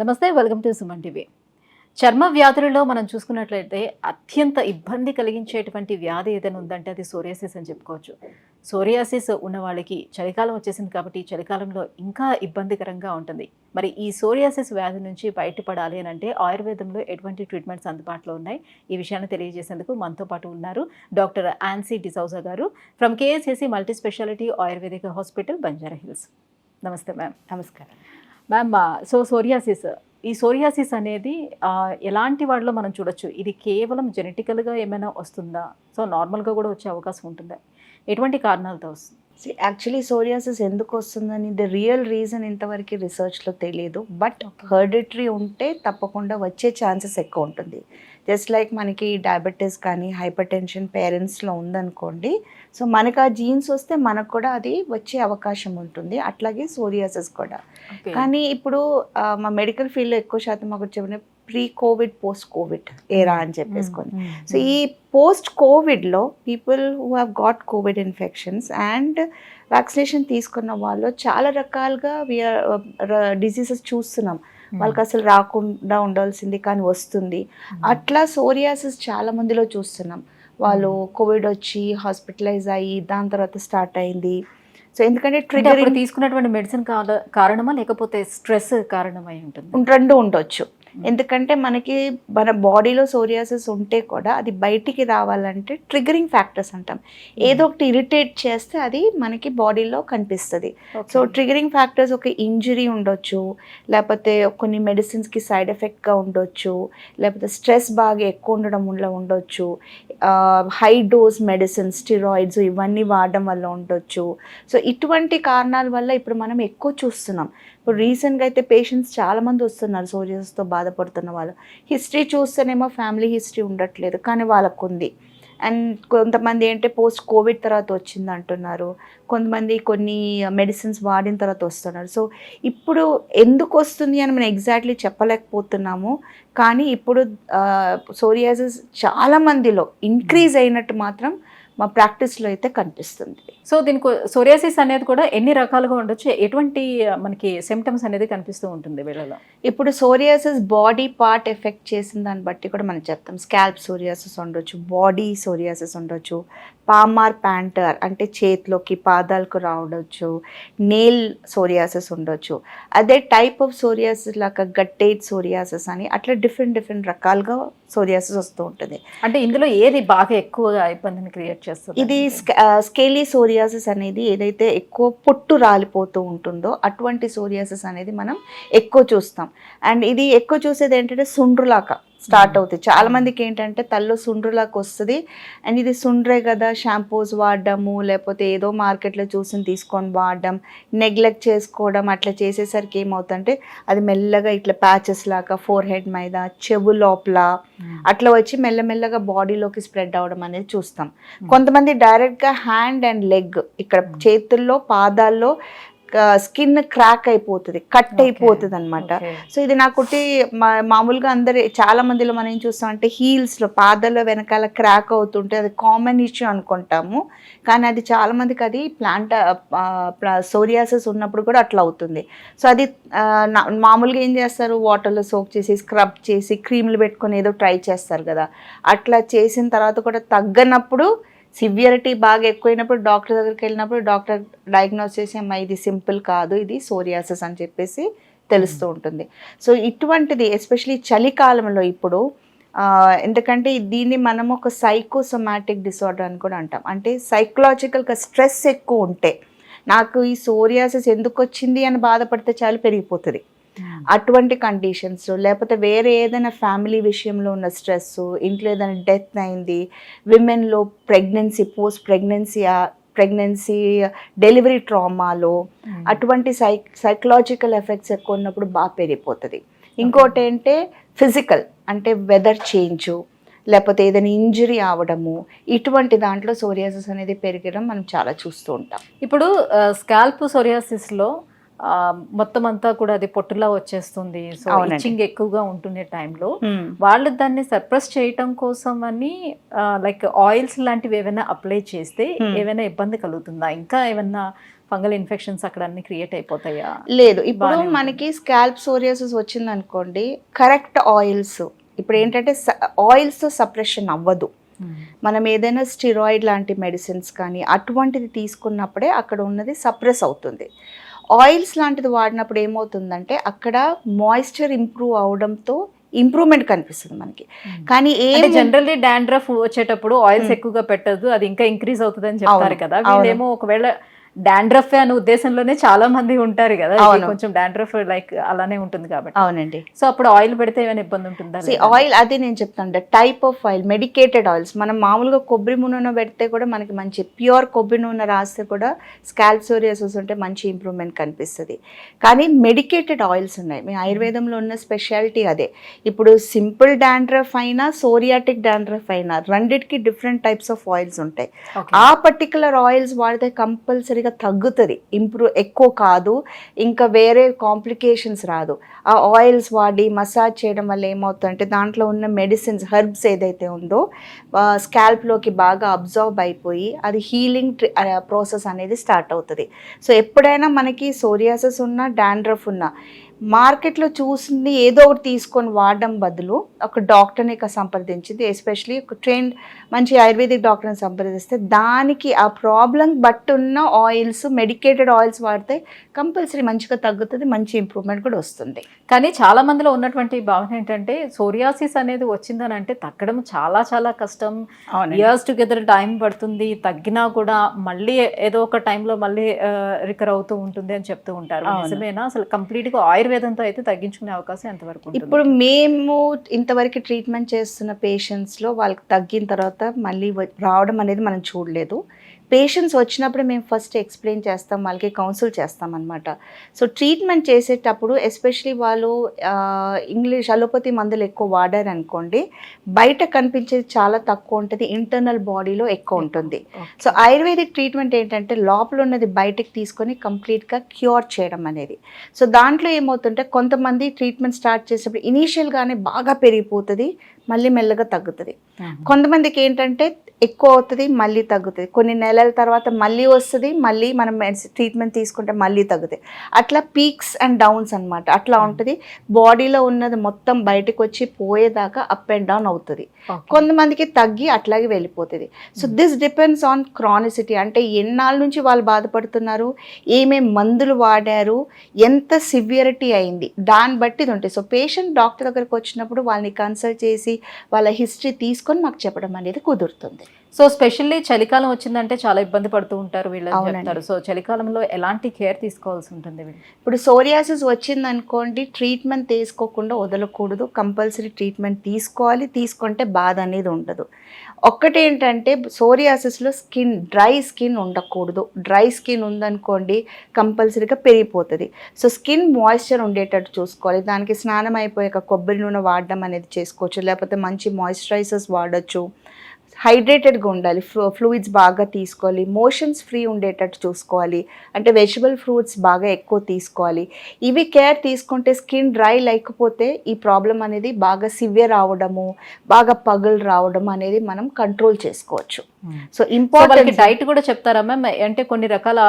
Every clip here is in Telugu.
నమస్తే, వెల్కమ్ టు సుమన్ టీవీ. చర్మ వ్యాధులలో మనం చూసుకున్నట్లయితే అత్యంత ఇబ్బంది కలిగించేటువంటి వ్యాధి ఏదైనా ఉందంటే అది సోరియాసిస్ అని చెప్పుకోవచ్చు. సోరియాసిస్ ఉన్న వాళ్ళకి చలికాలం వచ్చేసింది కాబట్టి చలికాలంలో ఇంకా ఇబ్బందికరంగా ఉంటుంది. మరి ఈ సోరియాసిస్ వ్యాధి నుంచి బయటపడాలి అని అంటే ఆయుర్వేదంలో ఎటువంటి ట్రీట్మెంట్స్ అందుబాటులో ఉన్నాయి, ఈ విషయాన్ని తెలియజేసేందుకు మనతో పాటు ఉన్నారు డాక్టర్ ఆన్సీ డిసౌజా గారు from KSAC multi speciality ayurvedic hospital, Banjara hills. నమస్తే మ్యామ్. నమస్కారం మ్యామ్. ఈ సోరియాసిస్ అనేది ఎలాంటి వాటిలో మనం చూడొచ్చు? ఇది కేవలం జెనెటికల్గా ఏమైనా వస్తుందా? సో నార్మల్గా కూడా వచ్చే అవకాశం ఉంటుందా? ఎటువంటి కారణాలతో వస్తుంది? యాక్చువల్లీ సోరియాసిస్ ఎందుకు వస్తుందని ద రియల్ రీజన్ ఇంతవరకు రీసెర్చ్లో తెలియదు. బట్ హెరిడిటరీ ఉంటే తప్పకుండా వచ్చే ఛాన్సెస్ ఎక్కువ ఉంటుంది. జస్ట్ లైక్ మనకి డయాబెటీస్ కానీ హైపర్ టెన్షన్ పేరెంట్స్లో ఉందనుకోండి, సో మనకు ఆ జీన్స్ వస్తే మనకు కూడా అది వచ్చే అవకాశం ఉంటుంది. అట్లాగే సోరియాసిస్ కూడా. కానీ ఇప్పుడు మా మెడికల్ ఫీల్డ్లో ఎక్కువ శాతం మాకు చెప్పిన ప్రీ కోవిడ్ పోస్ట్ కోవిడ్ ఏరా అని చెప్పేసుకొని, సో ఈ పోస్ట్ కోవిడ్లో people who have got Covid infections and vaccination తీసుకున్న వాళ్ళు చాలా రకాలుగా డిసీజెస్ చూస్తున్నాం. వాళ్ళకి అసలు రాకుండా ఉండాల్సింది కానీ వస్తుంది. అట్లా సోరియాసిస్ చాలా మందిలో చూస్తున్నాం. వాళ్ళు కోవిడ్ వచ్చి హాస్పిటలైజ్ అయ్యి దాని తర్వాత స్టార్ట్ అయింది. సో ఎందుకంటే ట్రిగర్ తీసుకున్నటువంటి మెడిసిన్ కారణమా లేకపోతే స్ట్రెస్ కారణమై ఉంటుంది? రెండు ఉండొచ్చు. ఎందుకంటే మనకి మన బాడీలో సోరియాసిస్ ఉంటే కూడా అది బయటికి రావాలంటే ట్రిగరింగ్ ఫ్యాక్టర్స్ అంటాం. ఏదో ఒకటి ఇరిటేట్ చేస్తే అది మనకి బాడీలో కనిపిస్తుంది. సో ట్రిగరింగ్ ఫ్యాక్టర్స్ ఒక ఇంజరీ ఉండొచ్చు, లేకపోతే కొన్ని మెడిసిన్స్కి సైడ్ ఎఫెక్ట్గా ఉండొచ్చు, లేకపోతే స్ట్రెస్ బాగా ఎక్కువ ఉండడం వల్ల ఉండొచ్చు, హై డోస్ మెడిసిన్స్ స్టిరాయిడ్స్ ఇవన్నీ వాడడం వల్ల ఉండొచ్చు. సో ఇటువంటి కారణాల వల్ల ఇప్పుడు మనం ఎక్కువ చూస్తున్నాం. ఇప్పుడు రీసెంట్గా అయితే పేషెంట్స్ చాలామంది వస్తున్నారు సోరియాసిస్తో బాధపడుతున్న వాళ్ళు. హిస్టరీ చూస్తేనేమో ఫ్యామిలీ హిస్టరీ ఉండట్లేదు కానీ వాళ్ళకు ఉంది. అండ్ కొంతమంది ఏంటంటే పోస్ట్ కోవిడ్ తర్వాత వచ్చింది అంటున్నారు, కొంతమంది కొన్ని మెడిసిన్స్ వాడిన తర్వాత వస్తున్నారు. సో ఇప్పుడు ఎందుకు వస్తుంది అని మనం ఎగ్జాక్ట్లీ చెప్పలేకపోతున్నాము. కానీ ఇప్పుడు సోరియాసిస్ చాలా మందిలో ఇంక్రీజ్ అయినట్టు మాత్రం మా ప్రాక్టీస్లో అయితే కనిపిస్తుంది. సో దీనికి సోరియాసిస్ అనేది కూడా ఎన్ని రకాలుగా ఉండొచ్చు? ఎటువంటి మనకి సిమ్టమ్స్ అనేది కనిపిస్తూ ఉంటుంది వీళ్ళలో? ఇప్పుడు సోరియాసిస్ బాడీ పార్ట్ ఎఫెక్ట్ చేసిన దాన్ని బట్టి కూడా మనం చెప్తాం. స్కాల్ప్ సోరియాసిస్ ఉండొచ్చు, బాడీ సోరియాసిస్ ఉండొచ్చు, పామార్ ప్యాంటర్ అంటే చేతిలోకి పాదాలకు రావడచ్చు, నెయిల్ సోరియాసిస్ ఉండొచ్చు. అదే టైప్ ఆఫ్ సోరియాసిస్ లాగా గట్టేజ్ సోరియాసిస్ అని అట్లా డిఫరెంట్ రకాలుగా సోరియాసిస్ వస్తూ ఉంటుంది. అంటే ఇందులో ఏది బాగా ఎక్కువగా ఇబ్బందిని క్రియేట్ చేస్తుంది? ఇది స్కేలీ సోరియాసిస్ అనేది ఏదైతే ఎక్కువ పొట్టు రాలిపోతూ ఉంటుందో అటువంటి సోరియాసిస్ అనేది మనం ఎక్కువ చూస్తాం. అండ్ ఇది ఎక్కువ చూసేది ఏంటంటే సుండ్రులాగా స్టార్ట్ అవుతుంది. చాలా మందికి ఏంటంటే తల్లో సుండ్రులాగా వస్తుంది. అండ్ ఇది సుండ్రే కదా షాంపూస్ వాడడము, లేకపోతే ఏదో మార్కెట్లో చూసి తీసుకొని వాడడం, నెగ్లెక్ట్ చేసుకోవడం, అట్లా చేసేసరికి ఏమవుతుందంటే అది మెల్లగా ఇట్లా ప్యాచెస్ లాగా ఫోర్ హెడ్ మీద, చెవు లోపల అట్లా వచ్చి మెల్లమెల్లగా బాడీలోకి స్ప్రెడ్ అవ్వడం అనేది చూస్తాం. కొంతమంది డైరెక్ట్గా హ్యాండ్ అండ్ లెగ్ ఇక్కడ చేతుల్లో పాదాల్లో స్కిన్ క్రాక్ అయిపోతుంది, కట్ అయిపోతుంది అనమాట. సో ఇది నాకుటి మామూలుగా అందరు చాలా మందిలో మనం ఏం చూస్తాం అంటే హీల్స్లో పాదాల్లో వెనకాల క్రాక్ అవుతుంటే అది కామన్ ఇష్యూ అనుకుంటాము. కానీ అది చాలా మందికి అది సోరియాసిస్ ఉన్నప్పుడు కూడా అట్లా అవుతుంది. సో అది మామూలుగా ఏం చేస్తారు, వాటర్లో సోక్ చేసి స్క్రబ్ చేసి క్రీమ్లు పెట్టుకొని ఏదో ట్రై చేస్తారు కదా. అట్లా చేసిన తర్వాత కూడా తగ్గనప్పుడు సివియరిటీ బాగా ఎక్కువైనప్పుడు డాక్టర్ దగ్గరికి వెళ్ళినప్పుడు డాక్టర్ డయాగ్నోస్ చేసి అమ్మా ఇది సింపుల్ కాదు, ఇది సోరియాసిస్ అని చెప్పేసి తెలుస్తూ ఉంటుంది. సో ఇటువంటిది ఎస్పెషలీ చలికాలంలో ఇప్పుడు ఎందుకంటే దీన్ని మనం ఒక సైకోసోమాటిక్ డిసార్డర్ అని కూడా అంటాం. అంటే సైకలాజికల్గా స్ట్రెస్ ఎక్కువ ఉంటే, నాకు ఈ సోరియాసిస్ ఎందుకు వచ్చింది అని బాధపడితే చాలు పెరిగిపోతుంది. అటువంటి కండిషన్స్, లేకపోతే వేరే ఏదైనా ఫ్యామిలీ విషయంలో ఉన్న స్ట్రెస్, ఇంట్లో ఏదైనా డెత్ అయింది, విమెన్లో ప్రెగ్నెన్సీ, పోస్ట్ ప్రెగ్నెన్సీ డెలివరీ ట్రామాలో అటువంటి సైకలాజికల్ ఎఫెక్ట్స్ ఎక్కువ ఉన్నప్పుడు బాగా పెరిగిపోతుంది. ఇంకోటి ఏంటంటే ఫిజికల్ అంటే వెదర్ చేంజ్, లేకపోతే ఏదైనా ఇంజరీ అవడము, ఇటువంటి దాంట్లో సోరియాసిస్ అనేది పెరగడం మనం చాలా చూస్తూ ఉంటాం. ఇప్పుడు స్కాల్ప్ సోరియాసిస్లో మొత్తం అంతా కూడా అది పొట్టులా వచ్చేస్తుంది. సో ఇచ్చింగ్ ఎక్కువగా ఉంటునే టైంలో వాళ్ళు దాన్ని సప్రెస్ చేయటం కోసం అని లైక్ ఆయిల్స్ లాంటివి ఏమైనా అప్లై చేస్తే ఏమైనా ఇబ్బంది కలుగుతుందా? ఇంకా ఏమైనా ఫంగల్ ఇన్ఫెక్షన్స్ అక్కడ అన్ని క్రియేట్ అయిపోతాయా? లేదు, ఇప్పుడు మనకి స్కాల్ప్ సోరియాసిస్ వచ్చింది అనుకోండి, కరెక్ట్ ఆయిల్స్, ఇప్పుడు ఏంటంటే ఆయిల్స్తో సప్రెషన్ అవ్వదు. మనం ఏదైనా స్టిరాయిడ్ లాంటి మెడిసిన్స్ కానీ అటువంటిది తీసుకున్నప్పుడే అక్కడ ఉన్నది సప్రెస్ అవుతుంది. ఆయిల్స్ లాంటిది వాడినప్పుడు ఏమవుతుందంటే అక్కడ మాయిశ్చర్ ఇంప్రూవ్ అవడంతో ఇంప్రూవ్మెంట్ కనిపిస్తుంది మనకి. కానీ జనరల్లీ డాండ్రఫ్ వచ్చేటప్పుడు ఆయిల్స్ ఎక్కువగా పెట్టదు, అది ఇంకా ఇంక్రీజ్ అవుతుంది అని చెప్తారు కదా. వీళ్ళేమో ఒకవేళ డాండ్రఫ్ అనే ఉద్దేశంలోనే చాలా మంది ఉంటారు కదా, కొంచెం డాండ్రఫ్ లైక్ అలానే ఉంటుంది కాబట్టి. అవునండి. సో అప్పుడు ఆయిల్ పెడితే ఏమైనా ఇబ్బంది ఉంటుందా? ఆయిల్ అదే నేను చెప్తాను, type of oil, medicated oils. మనం మామూలుగా కొబ్బరి నూనె పెడితే కూడా మనకి మంచి ప్యూర్ కొబ్బరి నూనె రాస్తే కూడా స్కాల్ప్ సోరియాసిస్ ఉంటే మంచి ఇంప్రూవ్మెంట్ కనిపిస్తుంది. కానీ మెడికేటెడ్ ఆయిల్స్ ఉన్నాయి, మీ ఆయుర్వేదంలో ఉన్న స్పెషాలిటీ అదే. ఇప్పుడు సింపుల్ డాండ్రఫ్ అయినా సోరియాటిక్ డాండ్రఫ్ అయినా రెండిటికి డిఫరెంట్ టైప్స్ ఆఫ్ ఆయిల్స్ ఉంటాయి. ఆ పర్టికులర్ ఆయిల్స్ వాడితే కంపల్సరీగా తగ్గుతుంది, ఎక్కువ కాదు, ఇంకా వేరే కాంప్లికేషన్స్ రాదు. ఆ ఆయిల్స్ వాడి మసాజ్ చేయడం వల్ల ఏమవుతుందంటే దాంట్లో ఉన్న మెడిసిన్స్, హెర్బ్స్ ఏదైతే ఉందో స్కాల్ప్లోకి బాగా అబ్జర్వ్ అయిపోయి అది హీలింగ్ ప్రాసెస్ అనేది స్టార్ట్ అవుతుంది. సో ఎప్పుడైనా మనకి సోరియాసిస్ ఉన్నా డాండ్రఫ్ ఉన్నా మార్కెట్లో చూసింది ఏదో ఒకటి తీసుకొని వాడడం బదులు ఒక డాక్టర్ని సంప్రదించింది, ఎస్పెషలీ ఒక ట్రైన్డ్ మంచి ఆయుర్వేదిక్ డాక్టర్ని సంప్రదిస్తే దానికి ఆ ప్రాబ్లం బట్టి ఉన్న ఆయిల్స్, మెడికేటెడ్ ఆయిల్స్ వాడితే కంపల్సరీ మంచిగా తగ్గుతుంది, మంచి ఇంప్రూవ్మెంట్ కూడా వస్తుంది. కానీ చాలా మందిలో ఉన్నటువంటి భావన ఏంటంటే సోరియాసిస్ అనేది వచ్చిందని అంటే తగ్గడం చాలా చాలా కష్టం, ఇయర్స్ టుగెదర్ టైం పడుతుంది, తగ్గినా కూడా మళ్ళీ ఏదో ఒక టైంలో మళ్ళీ రికవర్ అవుతూ ఉంటుంది అని చెప్తూ ఉంటారు. నిజమేనా? అసలు కంప్లీట్గా ఆయుర్వేదంతో అయితే తగ్గించుకునే అవకాశం ఎంతవరకు ఉంటుంది? ఇప్పుడు మేము ఇంతవరకు ట్రీట్మెంట్ చేస్తున్న పేషెంట్స్లో వాళ్ళకి తగ్గిన తర్వాత మళ్ళీ రావడం అనేది మనం చూడలేదు. పేషెంట్స్ వచ్చినప్పుడు మేము ఫస్ట్ ఎక్స్ప్లెయిన్ చేస్తాం, వాళ్ళకి కౌన్సిల్ చేస్తాం అనమాట. సో ట్రీట్మెంట్ చేసేటప్పుడు ఎస్పెషలీ వాళ్ళు ఇంగ్లీష్ అలోపతి మందులు ఎక్కువ వాడారు అనుకోండి, బయట కనిపించేది చాలా తక్కువ ఉంటుంది, ఇంటర్నల్ బాడీలో ఎక్కువ ఉంటుంది. సో ఆయుర్వేదిక్ ట్రీట్మెంట్ ఏంటంటే లోపల ఉన్నది బయటకు తీసుకొని కంప్లీట్గా క్యూర్ చేయడం అనేది. సో దాంట్లో ఏమవుతుంటే కొంతమంది ట్రీట్మెంట్ స్టార్ట్ చేసేటప్పుడు ఇనీషియల్గానే బాగా పెరిగిపోతుంది, మళ్ళీ మెల్లగా తగ్గుతుంది. కొంతమందికి ఏంటంటే ఎక్కువ అవుతుంది, మళ్ళీ తగ్గుతుంది, కొన్ని నెలల తర్వాత మళ్ళీ వస్తుంది, మళ్ళీ మనం ట్రీట్మెంట్ తీసుకుంటే మళ్ళీ తగ్గుతాయి. అట్లా పీక్స్ అండ్ డౌన్స్ అనమాట. అట్లా ఉంటుంది, బాడీలో ఉన్నది మొత్తం బయటకు వచ్చి పోయేదాకా అప్ అండ్ డౌన్ అవుతుంది. కొంతమందికి తగ్గి అట్లాగే వెళ్ళిపోతుంది. So this depends on chronicity, అంటే ఎన్నాళ్ళ నుంచి వాళ్ళు బాధపడుతున్నారు, ఏమేమి మందులు వాడారు, ఎంత సివియరిటీ అయింది, దాన్ని బట్టి ఇది ఉంటుంది. సో పేషెంట్ డాక్టర్ దగ్గరకు వచ్చినప్పుడు వాళ్ళని కన్సల్ట్ చేసి వాళ్ళ హిస్టరీ తీసుకొని మాకు చెప్పడం అనేది కుదురుతుంది. సో స్పెషల్లీ చలికాలం వచ్చిందంటే చాలా ఇబ్బంది పడుతూ ఉంటారు వీళ్ళు చెప్తారు. సో చలికాలంలో ఎలాంటి కేర్ తీసుకోవాల్సి ఉంటుంది? ఇప్పుడు సోరియాసిస్ వచ్చిందనుకోండి, ట్రీట్మెంట్ తీసుకోకుండా వదలకూడదు, కంపల్సరీ ట్రీట్మెంట్ తీసుకోవాలి. తీసుకుంటే బాధ అనేది ఉండదు. ఒక్కటి ఏంటంటే సోరియాసిస్లో డ్రై స్కిన్ ఉండకూడదు. డ్రై స్కిన్ ఉందనుకోండి కంపల్సరీగా పెరిగిపోతుంది. సో స్కిన్ మాయిశ్చర్ ఉండేటట్టు చూసుకోవాలి. దానికి స్నానం అయిపోయాక కొబ్బరి నూనె వాడడం అనేది చేసుకోవచ్చు, లేకపోతే మంచి మాయిశ్చరైజర్స్ వాడచ్చు. హైడ్రేటెడ్గా ఉండాలి, ఫ్లూయిడ్స్ బాగా తీసుకోవాలి, మోషన్స్ ఫ్రీ ఉండేటట్టు చూసుకోవాలి, అంటే వెజిటబుల్ ఫ్రూట్స్ బాగా ఎక్కువ తీసుకోవాలి. ఇవి కేర్ తీసుకుంటే స్కిన్ డ్రై లేకపోతే ఈ ప్రాబ్లం అనేది బాగా సివియర్ అవడము, బాగా పగులు రావడం అనేది మనం కంట్రోల్ చేసుకోవచ్చు. సో ఇంపార్టెంట్ డైట్ కూడా చెప్తారా మ్యామ్? అంటే కొన్ని రకాల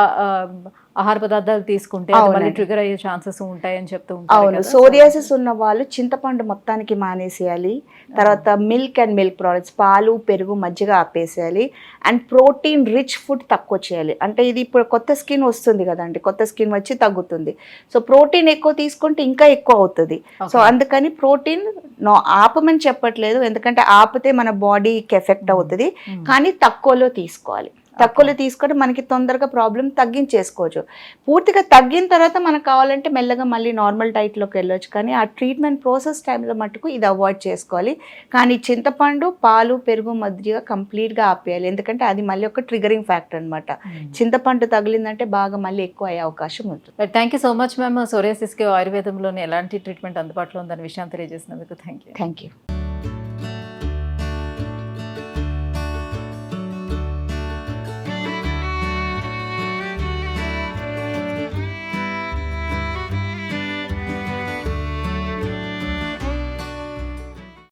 ఆహార పదార్థాలు తీసుకుంటే ట్రిగర్ అయ్యే ఛాన్సెస్ ఉంటాయని చెప్తూ ఉంటారు. అవును, సోరియాసిస్ ఉన్న వాళ్ళు చింతపండు మొత్తానికి మానేసేయాలి. తర్వాత మిల్క్ అండ్ మిల్క్ ప్రోడక్ట్స్, పాలు, పెరుగు, మజ్జిగ ఆపేసేయాలి. అండ్ ప్రోటీన్ రిచ్ ఫుడ్ తక్కువ చేయాలి. అంటే ఇది ఇప్పుడు కొత్త స్కిన్ వస్తుంది కదండి, కొత్త స్కిన్ వచ్చి తగ్గుతుంది. సో ప్రోటీన్ ఎక్కువ తీసుకుంటే ఇంకా ఎక్కువ అవుతుంది. సో అందుకని ప్రోటీన్ ఆపమని చెప్పట్లేదు, ఎందుకంటే ఆపితే మన బాడీకి ఎఫెక్ట్ అవుతుంది, కానీ తక్కువలో తీసుకోవాలి. తక్కువలో తీసుకుంటే మనకి తొందరగా ప్రాబ్లం తగ్గించేసుకోవచ్చు. పూర్తిగా తగ్గిన తర్వాత మనకు కావాలంటే మెల్లగా మళ్ళీ నార్మల్ డైట్లోకి వెళ్ళొచ్చు. కానీ ఆ ట్రీట్మెంట్ ప్రాసెస్ టైంలో మటుకు ఇది అవాయిడ్ చేసుకోవాలి. కానీ చింతపండు, పాలు, పెరుగు, మజ్జిగ కంప్లీట్గా ఆపేయాలి, ఎందుకంటే అది మళ్ళీ ఒక ట్రిగరింగ్ ఫ్యాక్టర్ అనమాట. చింతపండు తగిలిందంటే బాగా మళ్ళీ ఎక్కువ అయ్యే అవకాశం ఉంటుంది. Thank you so much ma'am. సోరియాసిస్కి ఆయుర్వేదంలోనే ఎలాంటి ట్రీట్మెంట్ అందుబాటులో ఉందనే విషయాన్ని తెలియజేసినందుకు థ్యాంక్ యూ.